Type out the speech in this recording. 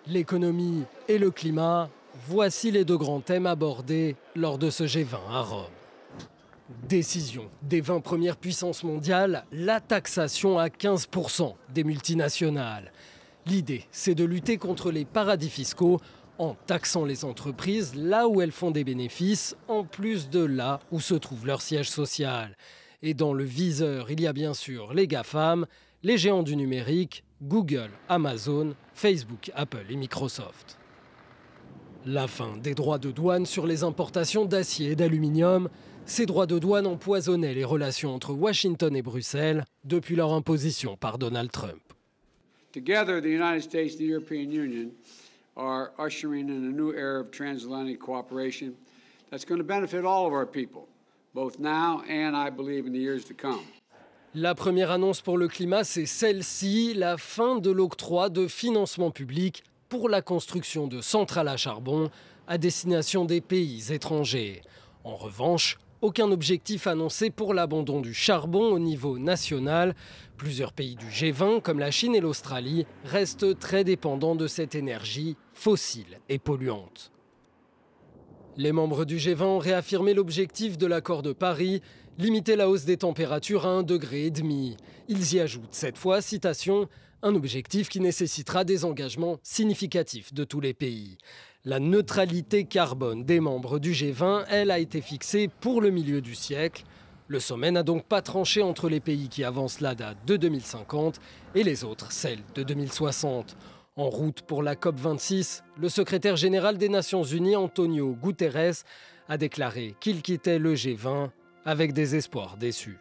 L'économie et le climat, voici les deux grands thèmes abordés lors de ce G20 à Rome. Décision des 20 premières puissances mondiales, la taxation à 15% des multinationales. L'idée, c'est de lutter contre les paradis fiscaux en taxant les entreprises là où elles font des bénéfices, en plus de là où se trouve leur siège social. Et dans le viseur, il y a bien sûr les GAFAM, les géants du numérique, Google, Amazon, Facebook, Apple et Microsoft. La fin des droits de douane sur les importations d'acier et d'aluminium. Ces droits de douane empoisonnaient les relations entre Washington et Bruxelles depuis leur imposition par Donald Trump. Together, the United States and the European Union are ushering in a new era of transatlantic cooperation that's going to benefit all of our people, both now and I believe in the years to come. La première annonce pour le climat, c'est celle-ci, la fin de l'octroi de financement public pour la construction de centrales à charbon à destination des pays étrangers. En revanche, aucun objectif annoncé pour l'abandon du charbon au niveau national. Plusieurs pays du G20, comme la Chine et l'Australie, restent très dépendants de cette énergie fossile et polluante. Les membres du G20 ont réaffirmé l'objectif de l'accord de Paris, limiter la hausse des températures à 1,5 degré. Ils y ajoutent cette fois, citation, un objectif qui nécessitera des engagements significatifs de tous les pays. La neutralité carbone des membres du G20, elle, a été fixée pour le milieu du siècle. Le sommet n'a donc pas tranché entre les pays qui avancent la date de 2050 et les autres, celle de 2060. En route pour la COP26, le secrétaire général des Nations Unies, Antonio Guterres, a déclaré qu'il quittait le G20 avec des espoirs déçus.